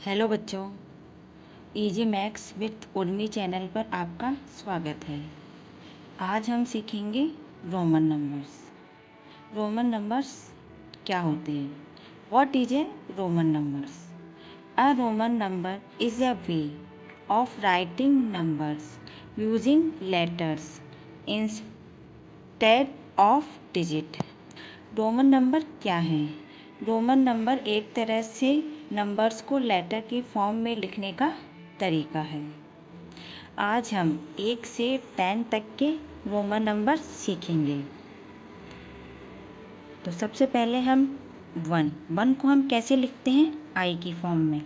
Hello बच्चों, easy maths with Urmi channel पर आपका स्वागत है। आज हम सीखेंगे रोमन नंबर्स। रोमन नंबर्स क्या होते हैं? What is a Roman numbers? A Roman number is a way of writing numbers using letters instead of digit. Roman number क्या है? रोमन नंबर एक तरह से नंबर्स को लेटर के फॉर्म में लिखने का तरीका है। आज हम 1 से 10 तक के रोमन नंबर सीखेंगे। तो सबसे पहले हम 1 को हम कैसे लिखते हैं? आई की फॉर्म में।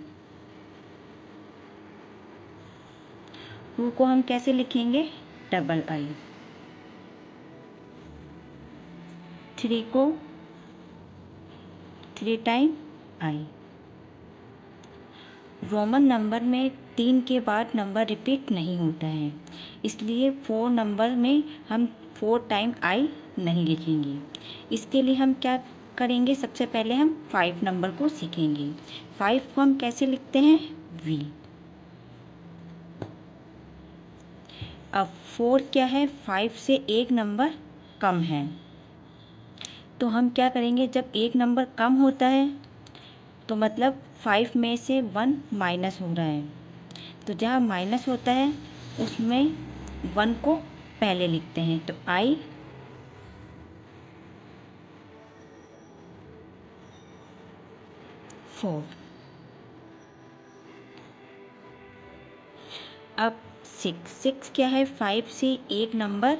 2 को हम कैसे लिखेंगे? डबल आई। 3 को 3 टाइम आई। रोमन नंबर में 3 के बाद नंबर रिपीट नहीं होता है, इसलिए 4 नंबर में हम 4 टाइम आई नहीं लिखेंगे। इसके लिए हम क्या करेंगे? सबसे पहले हम 5 नंबर को सीखेंगे। 5 को हम कैसे लिखते हैं? वी। अब 4 क्या है? 5 से एक नंबर कम है, तो हम क्या करेंगे? जब एक नंबर कम होता है तो मतलब 5 में से 1 माइनस हो रहा है, तो जहाँ माइनस होता है उसमें 1 को पहले लिखते हैं। तो आई 4। अब 6 क्या है? 5 से एक नंबर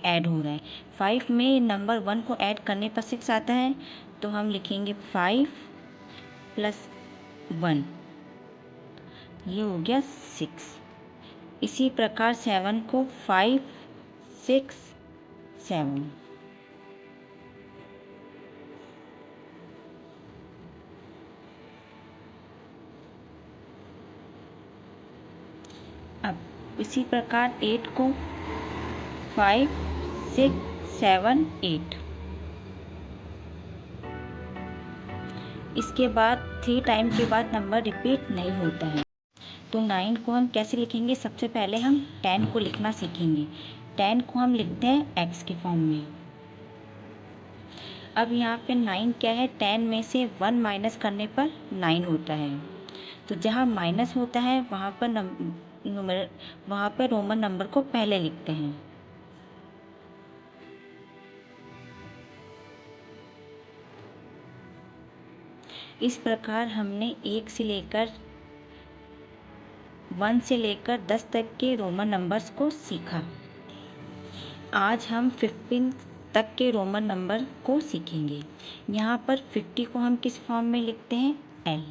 ऐड हो रहा है। 5 में नंबर 1 को ऐड करने पर 6 आता है, तो हम लिखेंगे 5 + 1, ये हो गया 6। इसी प्रकार 7 को 5 6 7। अब इसी प्रकार 8 को 5 6 7 8। इसके बाद 3 टाइम के बाद नंबर रिपीट नहीं होता है। तो 9 को हम कैसे लिखेंगे? सबसे पहले हम 10 को लिखना सीखेंगे। 10 को हम लिखते हैं एक्स के फॉर्म में। अब यहाँ पे 9 क्या है? 10 में से 1 माइनस करने पर 9 होता है, तो जहाँ माइनस होता है वहाँ पर रोमन नंबर को पहले लिखते हैं। इस प्रकार हमने 1 से लेकर 1 से लेकर 10 तक के रोमन नंबर्स को सीखा। आज हम 15 तक के रोमन नंबर को सीखेंगे। यहाँ पर 50 को हम किस फॉर्म में लिखते हैं? एल।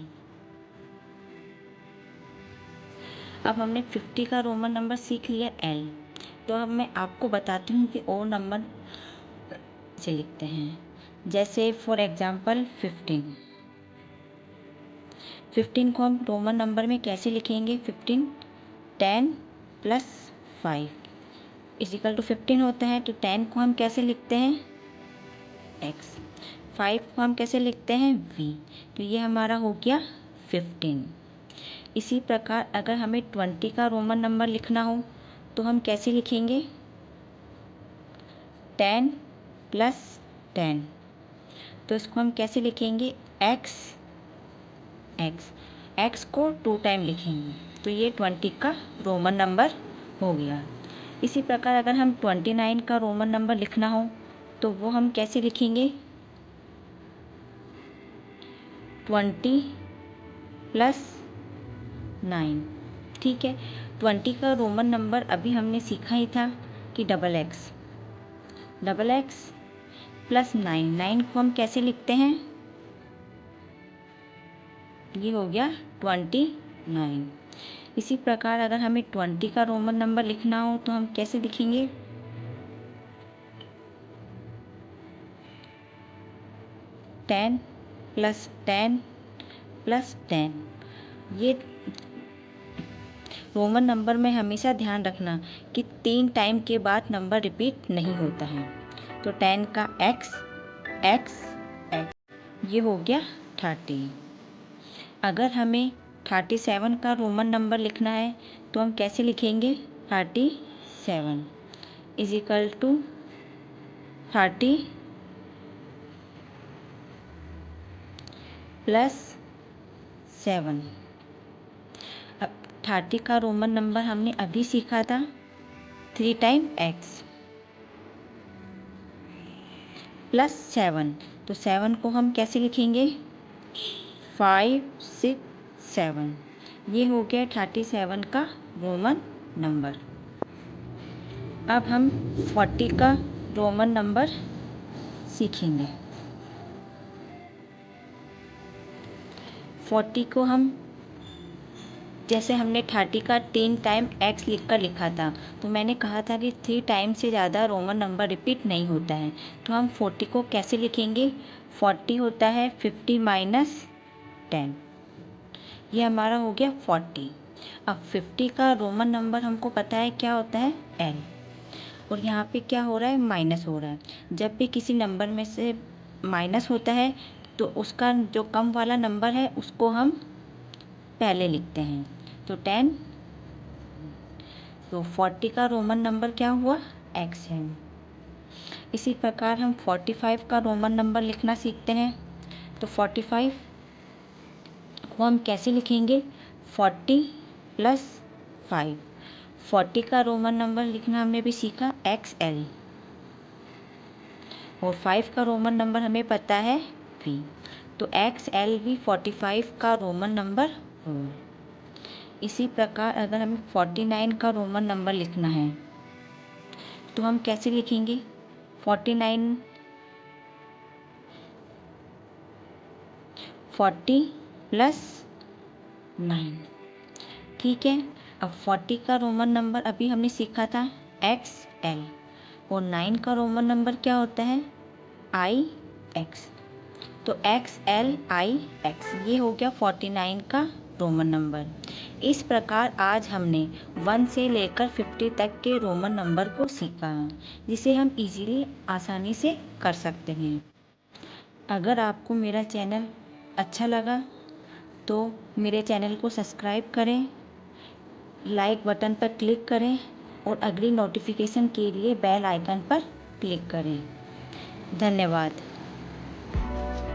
अब हमने 50 का रोमन नंबर सीख लिया एल, तो अब मैं आपको बताती हूँ कि और नंबर से लिखते हैं। जैसे फॉर एग्जांपल 15 को हम रोमन नंबर में कैसे लिखेंगे? 15 10 + 5 = 15 होता है, तो 10 को हम कैसे लिखते हैं? एक्स। 5 को हम कैसे लिखते हैं? वी। तो ये हमारा हो गया 15। इसी प्रकार अगर हमें 20 का रोमन नंबर लिखना हो तो हम कैसे लिखेंगे? 10 + 10। तो इसको हम कैसे लिखेंगे? X x. एक्स को 2 टाइम लिखेंगे, तो ये 20 का रोमन नंबर हो गया। इसी प्रकार अगर हम 29 का रोमन नंबर लिखना हो तो वो हम कैसे लिखेंगे? 20 + 9। ठीक है, 20 का रोमन नंबर अभी हमने सीखा ही था कि डबल एक्स + 9। 9 को हम कैसे लिखते हैं? ये हो गया 29। इसी प्रकार अगर हमें 20 का रोमन नंबर लिखना हो तो हम कैसे लिखेंगे? 10 + 10 + 10। ये रोमन नंबर में हमेशा ध्यान रखना कि 3 टाइम के बाद नंबर रिपीट नहीं होता है। तो 10 का एक्स एक्स एक्स, ये हो गया 30। अगर हमें 37 का रोमन नंबर लिखना है तो हम कैसे लिखेंगे? 37 इज इक्वल टू 30 प्लस 7। अब 30 का रोमन नंबर हमने अभी सीखा था 3 टाइम x प्लस 7, तो 7 को हम कैसे लिखेंगे? 5 6 7। ये हो गया 37 का रोमन नंबर। अब हम 40 का रोमन नंबर सीखेंगे। 40 को हम जैसे हमने 30 का 3 टाइम x लिख कर लिखा था, तो मैंने कहा था कि 3 टाइम से ज़्यादा रोमन नंबर रिपीट नहीं होता है, तो हम 40 को कैसे लिखेंगे? 40 होता है 50 माइनस 10, ये हमारा हो गया 40। अब 50 का रोमन नंबर हमको पता है क्या होता है? l, और यहाँ पे क्या हो रहा है? माइनस हो रहा है। जब भी किसी नंबर में से माइनस होता है तो उसका जो कम वाला नंबर है उसको हम पहले लिखते हैं, तो 10। तो 40 का रोमन नंबर क्या हुआ? x है। इसी प्रकार हम 45 का रोमन नंबर लिखना सीखते हैं, तो 45 को हम कैसे लिखेंगे? 40 प्लस 5। 40 का रोमन नंबर लिखना हमने भी सीखा XL, और 5 का रोमन नंबर हमें पता है V, तो XL भी 45 का रोमन नंबर होगा। इसी प्रकार अगर हमें 49 का रोमन नंबर लिखना है तो हम कैसे लिखेंगे? 49 40 प्लस 9, ठीक है। अब 40 का रोमन नंबर अभी हमने सीखा था XL, और 9 का रोमन नंबर क्या होता है? IX, तो XLIX, ये हो गया 49 का रोमन नंबर। इस प्रकार आज हमने 1 से लेकर 50 तक के रोमन नंबर को सीखा, जिसे हम इजीली आसानी से कर सकते हैं। अगर आपको मेरा चैनल अच्छा लगा तो मेरे चैनल को सब्सक्राइब करें, लाइक बटन पर क्लिक करें और अगली नोटिफिकेशन के लिए बेल आइकन पर क्लिक करें। धन्यवाद।